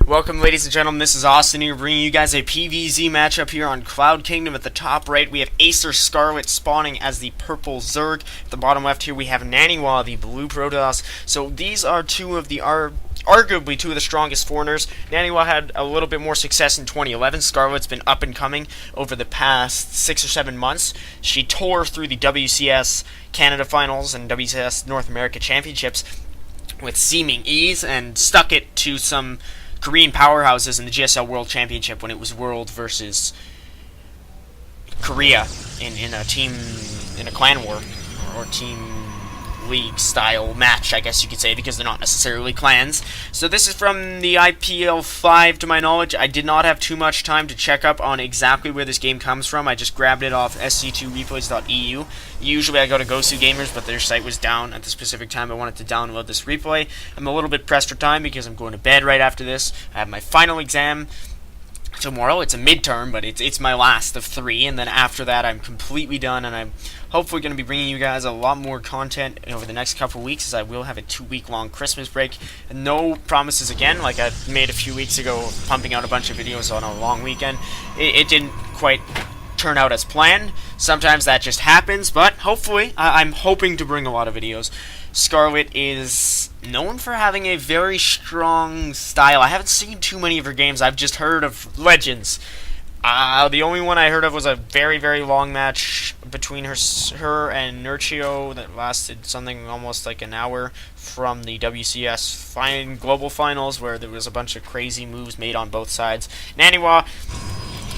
Welcome, ladies and gentlemen. This is Austin here, bringing you guys a PvZ matchup here on Cloud Kingdom. At the top right, we have Acer Scarlett spawning as the purple Zerg. At the bottom left here, we have Naniwa, the blue Protoss. So these are arguably two of the strongest foreigners. Naniwa had a little bit more success in 2011. Scarlett's been up and coming over the past 6 or 7 months. She tore through the WCS Canada Finals and WCS North America Championships with seeming ease and stuck it to some Korean powerhouses in the GSL World Championship when it was World versus Korea in a clan war or team league style match, I guess you could say, because they're not necessarily clans. So this is from the IPL 5 to my knowledge. I did not have too much time to check up on exactly where this game comes from. I just grabbed it off sc2replays.eu. Usually I go to Gosu Gamers, but their site was down at the specific time I wanted to download this replay. I'm a little bit pressed for time because I'm going to bed right after this. I have my final exam tomorrow. It's a midterm, but it's my last of 3, and then after that I'm completely done, and I'm hopefully going to be bringing you guys a lot more content over the next couple weeks, as I will have a 2-week-long Christmas break. And no promises again, like I made a few weeks ago, pumping out a bunch of videos on a long weekend. It didn't quite turn out as planned. Sometimes that just happens, but hopefully, I'm hoping to bring a lot of videos. Scarlett is known for having a very strong style. I haven't seen too many of her games. I've just heard of legends. The only one I heard of was a very, very long match between her and Nurchio that lasted something almost like an hour from the WCS Global Finals, where there was a bunch of crazy moves made on both sides. Naniwa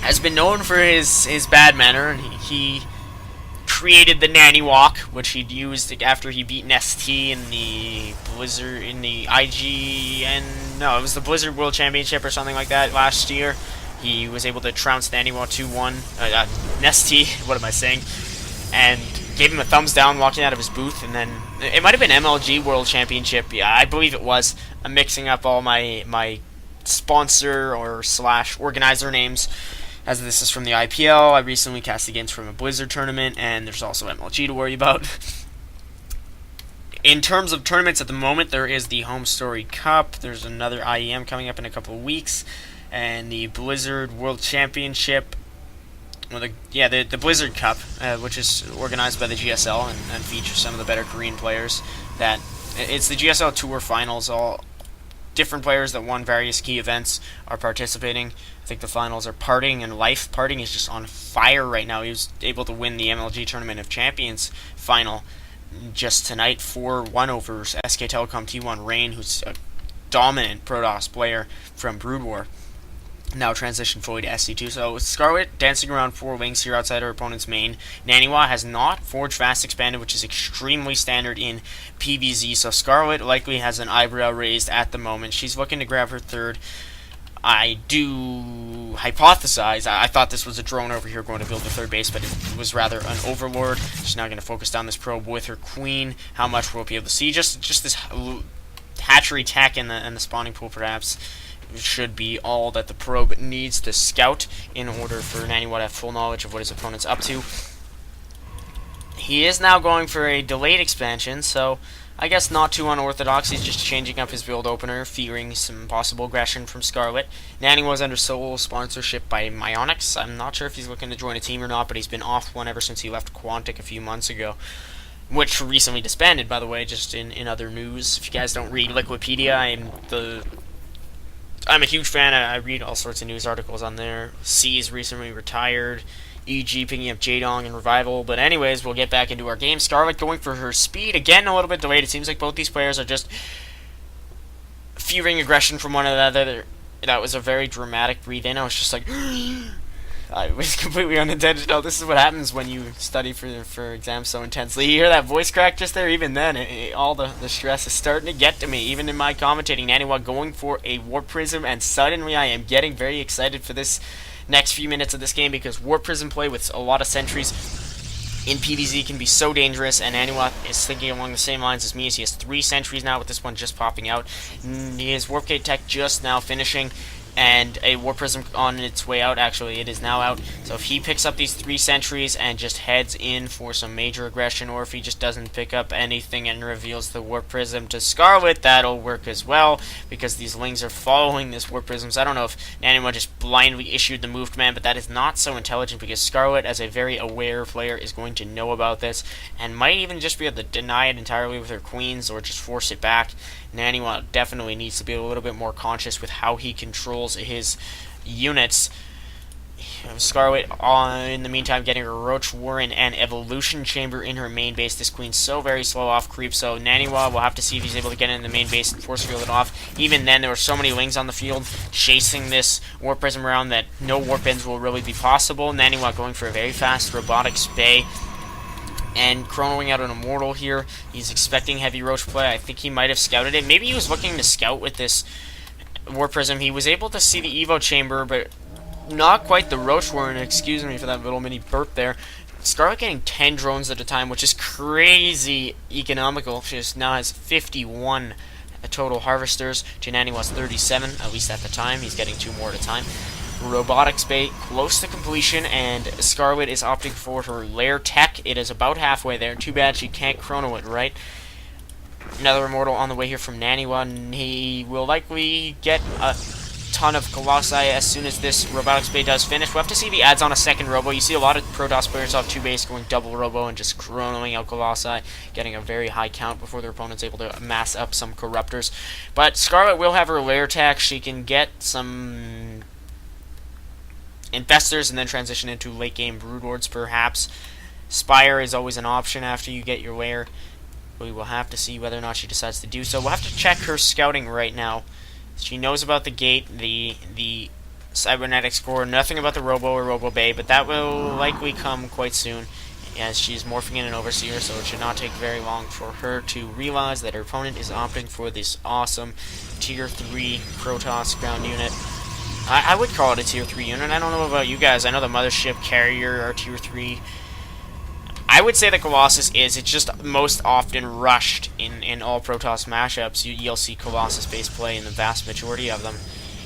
has been known for his bad manner, and he created the Nanny Walk, which he'd used after he beat ST in the Blizzard, in the no, it was the Blizzard World Championship or something like that last year. He was able to trounce Naniwa 2-1, ST, what am I saying, and gave him a thumbs down walking out of his booth, and then, it might have been MLG World Championship, yeah, I believe it was. I'm mixing up all my sponsor or / organizer names, as this is from the IPL. I recently cast the games from a Blizzard tournament, and there's also MLG to worry about. In terms of tournaments at the moment, there is the Home Story Cup, there's another IEM coming up in a couple of weeks, and the Blizzard World Championship, well, the Blizzard Cup, which is organized by the GSL and features some of the better Korean players. It's the GSL Tour Finals. All different players that won various key events are participating. I think the finals are Parting and Life. Parting is just on fire right now. He was able to win the MLG Tournament of Champions final just tonight, 4-1 over SK Telecom T1 Rain, who's a dominant Protoss player from Brood War. Now transitioned fully to SC2. So Scarlett dancing around 4 wings here outside her opponent's main. Naniwa has not Forge Fast Expanded, which is extremely standard in PvZ. So Scarlett likely has an eyebrow raised at the moment. She's looking to grab her third. I do hypothesize, I thought this was a drone over here going to build the third base, but it was rather an overlord. She's now going to focus down this probe with her queen. How much we'll be able to see. Just this hatchery tech in the spawning pool, perhaps, should be all that the probe needs to scout in order for Naniwa to have full knowledge of what his opponent's up to. He is now going for a delayed expansion, so I guess not too unorthodox. He's just changing up his build opener, fearing some possible aggression from Scarlett. Naniwa's under sole sponsorship by Myonix. I'm not sure if he's looking to join a team or not, but he's been off one ever since he left Quantic a few months ago, which recently disbanded, by the way, just in other news. If you guys don't read Liquipedia, I'm a huge fan. I read all sorts of news articles on there. C is recently retired, e.g. picking up Jadong and Revival. But anyways, we'll get back into our game. Scarlett going for her speed. Again, a little bit delayed. It seems like both these players are just fearing aggression from one another. That was a very dramatic breathe-in. I was just like, it was completely unintentional. This is what happens when you study for exams so intensely. You hear that voice crack just there? Even then, all the stress is starting to get to me, even in my commentating. Naniwa going for a Warp Prism, and suddenly I am getting very excited for this next few minutes of this game, because Warp Prism play with a lot of sentries in PvZ can be so dangerous, and Naniwa is thinking along the same lines as me, as he has 3 sentries now, with this one just popping out. His Warp Gate tech just now finishing, and a War Prism on its way out. Actually, it is now out. So if he picks up these 3 sentries and just heads in for some major aggression, or if he just doesn't pick up anything and reveals the War Prism to Scarlett, that'll work as well, because these Lings are following this War Prism. So I don't know if Naniwa just blindly issued the move command, but that is not so intelligent, because Scarlett, as a very aware player, is going to know about this, and might even just be able to deny it entirely with her queens, or just force it back. Naniwa definitely needs to be a little bit more conscious with how he controls his units. Scarlett, in the meantime, getting her Roach Warren and Evolution Chamber in her main base. This queen's so very slow off creep, so Naniwa will have to see if he's able to get in the main base and force field it off. Even then, there were so many Lings on the field chasing this Warp Prism around that no Warp Ends will really be possible. Naniwa going for a very fast Robotics Bay and chronoing out an Immortal here. He's expecting heavy Roach play. I think he might have scouted it. Maybe he was looking to scout with this Warp Prism. He was able to see the Evo Chamber, but not quite the Roach Warren. Excuse me for that little mini burp there. Scarlett getting 10 drones at a time, which is crazy economical. She just now has 51 total harvesters. Janani was 37, at least at the time. He's getting 2 more at a time. Robotics Bay close to completion, and Scarlett is opting for her Lair Tech. It is about halfway there. Too bad she can't chrono it, right? Another Immortal on the way here from Naniwa. He will likely get a ton of Colossi as soon as this Robotics Bay does finish. We'll have to see if he adds on a second Robo. You see a lot of Protoss players off 2 base going double Robo and just chronoing out Colossi, getting a very high count before their opponent's able to mass up some Corruptors. But Scarlett will have her Lair Tech. She can get some Infestors and then transition into late game Broodlords perhaps. Spire is always an option after you get your Lair. We will have to see whether or not she decides to do so. We'll have to check her scouting right now. She knows about the gate, the cybernetics core, nothing about the Robo or Robo Bay, but that will likely come quite soon as she's morphing in an Overseer, so it should not take very long for her to realize that her opponent is opting for this awesome Tier 3 Protoss ground unit. I would call it a Tier 3 unit. I don't know about you guys. I know the Mothership Carrier are Tier 3. I would say the Colossus is. It's just most often rushed in all Protoss mashups. You'll see Colossus-based play in the vast majority of them.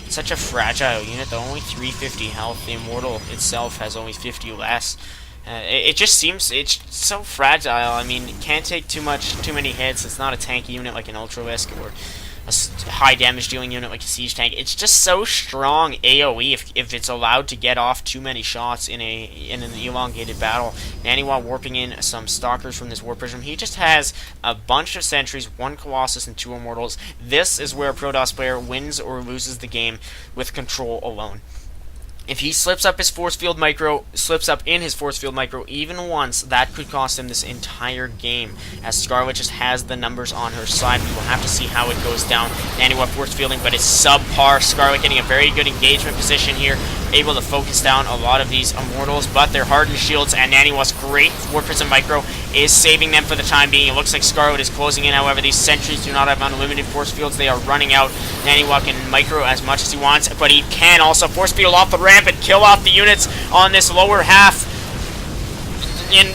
It's such a fragile unit, though. Only 350 health. The Immortal itself has only 50 less. It just seems it's so fragile. I mean, it can't take too many hits. It's not a tanky unit like an Ultralisk or a high damage dealing unit like a Siege Tank. It's just so strong AoE if it's allowed to get off too many shots in an elongated battle. Naniwa warping in some Stalkers from this Warp Prism. He just has a bunch of Sentries, 1 Colossus, and 2 Immortals. This is where a Protoss player wins or loses the game with control alone. If he slips up in his force field micro even once, that could cost him this entire game, as Scarlett just has the numbers on her side. We will have to see how it goes down. Naniwa force fielding, but it's subpar. Scarlett getting a very good engagement position here, able to focus down a lot of these Immortals, but they're hardened shields, and Naniwa's great Warp Prism micro is saving them for the time being. It looks like Scarlett is closing in, however, these sentries do not have unlimited force fields. They are running out. Naniwa can micro as much as he wants, but he can also force field off the ramp and kill off the units on this lower half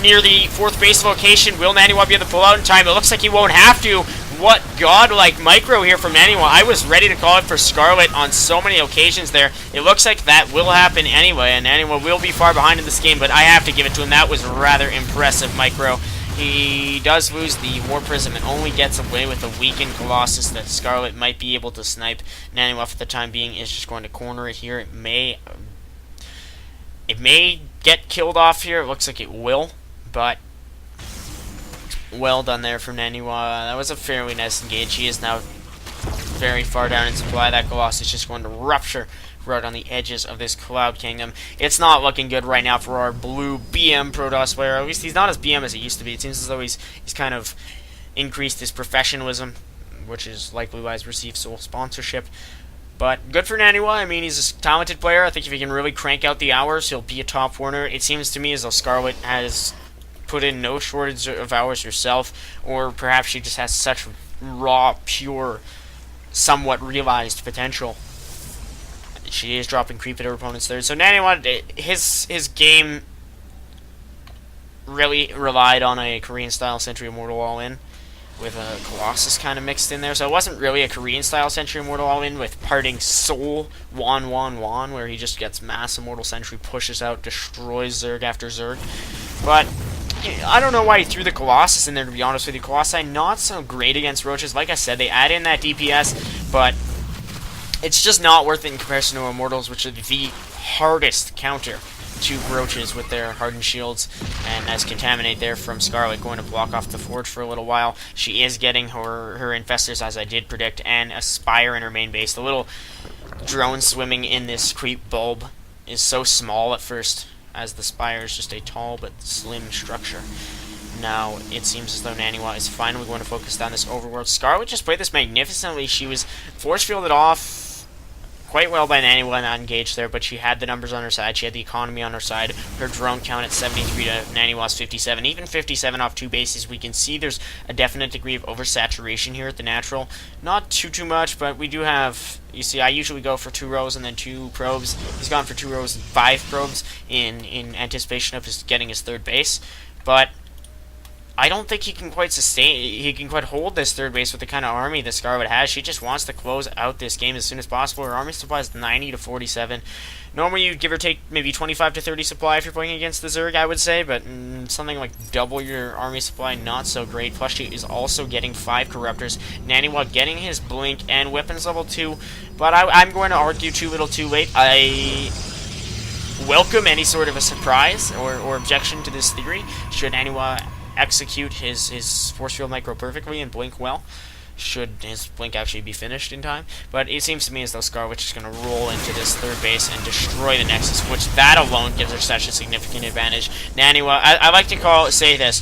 near the 4th base location. Will Naniwa be able to pull out in time? It looks like he won't have to. What godlike micro here from Naniwa. I was ready to call it for Scarlett on so many occasions there. It looks like that will happen anyway, and Naniwa will be far behind in this game, but I have to give it to him. That was rather impressive micro. He does lose the War Prism and only gets away with a weakened Colossus that Scarlett might be able to snipe. Naniwa for the time being is just going to corner it here. It may get killed off here. It looks like it will, but well done there from Naniwa. That was a fairly nice engage. He is now very far down in supply. That Colossus is just going to rupture right on the edges of this Cloud Kingdom. It's not looking good right now for our blue BM Protoss player. At least he's not as BM as he used to be. It seems as though he's kind of increased his professionalism, which is likely why he's received sole sponsorship. But good for Naniwa. I mean, he's a talented player. I think if he can really crank out the hours, he'll be a top warner. It seems to me as though Scarlett has put in no shortage of hours herself, or perhaps she just has such raw, pure, somewhat realized potential. She is dropping creep at her opponent's third. So Naniwa, his game really relied on a Korean-style Sentry Immortal all-in. with a Colossus kind of mixed in there. So it wasn't really a Korean-style Sentry Immortal all-in with parting Soul, Wan, where he just gets mass Immortal Sentry, pushes out, destroys Zerg after Zerg. But I don't know why he threw the Colossus in there, to be honest with you. Colossi not so great against Roaches. Like I said, they add in that DPS, but it's just not worth it in comparison to Immortals, which are the hardest counter to Roaches with their hardened shields. And as Contaminate there from Scarlett going to block off the Forge for a little while, she is getting her Infestors, as I did predict, and a Spire in her main base. The little drone swimming in this creep bulb is so small at first, as the Spire is just a tall but slim structure. Now, it seems as though Naniwa is finally going to focus down this overworld. Scarlett just played this magnificently. She was force fielded off quite well by Naniwa, not engaged there, but she had the numbers on her side. She had the economy on her side. Her drone count at 73 to Naniwa's 57. Even 57 off 2 bases, we can see there's a definite degree of oversaturation here at the natural. Not too much, but we do have... You see, I usually go for 2 rows and then 2 probes. He's gone for 2 rows and 5 probes in anticipation of getting his 3rd base. But I don't think he can quite hold this 3rd base with the kind of army that Scarlett has. She just wants to close out this game as soon as possible. Her army supply is 90 to 47. Normally you'd give or take maybe 25 to 30 supply if you're playing against the Zerg, I would say, but something like double your army supply, not so great. Plus she is also getting 5 Corruptors. Naniwa getting his Blink and Weapons level 2, but I'm going to argue too little too late. I welcome any sort of a surprise or objection to this theory. Should Naniwa execute his force field micro perfectly and blink well, should his blink actually be finished in time. But it seems to me as though Scarlett is going to roll into this 3rd base and destroy the Nexus, which that alone gives her such a significant advantage. Naniwa, I like to say this.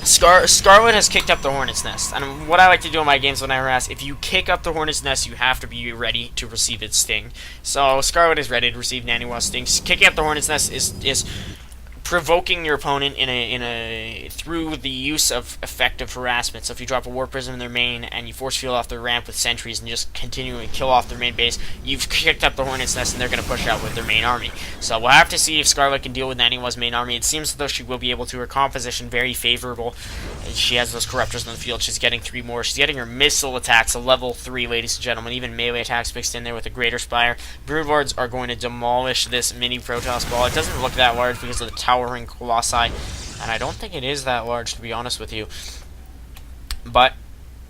Scarlett has kicked up the Hornet's Nest, and what I like to do in my games when I harass, if you kick up the Hornet's Nest, you have to be ready to receive its sting. So Scarlett is ready to receive Naniwa's sting. Kicking up the Hornet's Nest is provoking your opponent through the use of effective harassment. So if you drop a War Prism in their main and you force field off their ramp with sentries and just continually kill off their main base, you've kicked up the Hornet's Nest and they're going to push out with their main army. So we'll have to see if Scarlett can deal with Naniwa's main army. It seems as though she will be able to. Her composition very favorable. She has those Corruptors on the field. She's getting 3 more. She's getting her missile attacks, a level 3, ladies and gentlemen. Even melee attacks mixed in there with a Greater Spire. Broodlords are going to demolish this mini Protoss ball. It doesn't look that large because of the towering Colossi, and I don't think it is that large, to be honest with you. But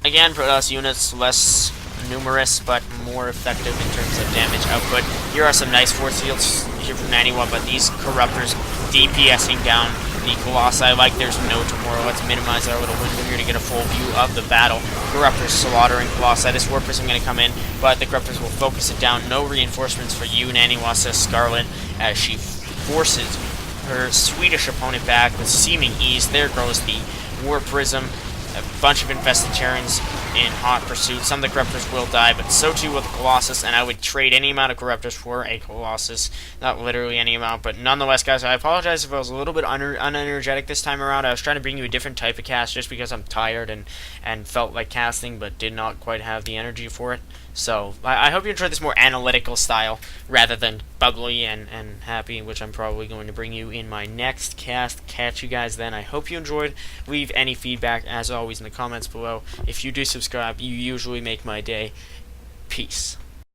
again, Protoss units less numerous but more effective in terms of damage output. Here are some nice force fields here from Naniwa, but these Corruptors DPSing down the Colossi like there's no tomorrow. Let's minimize our little window here to get a full view of the battle. Corruptors slaughtering Colossi. This War Prism going to come in, but the Corruptors will focus it down. No reinforcements for you, Naniwa, says Scarlett, as she forces her Swedish opponent back with seeming ease. There goes the War Prism. A bunch of infested Terrans in hot pursuit. Some of the Corruptors will die, but so too will the Colossus, and I would trade any amount of Corruptors for a Colossus. Not literally any amount, but nonetheless, guys, I apologize if I was a little bit unenergetic this time around. I was trying to bring you a different type of cast just because I'm tired and felt like casting, but did not quite have the energy for it. So, I hope you enjoyed this more analytical style rather than bubbly and happy, which I'm probably going to bring you in my next cast. Catch you guys then. I hope you enjoyed. Leave any feedback, as always, in the comments below. If you do subscribe, you usually make my day. Peace.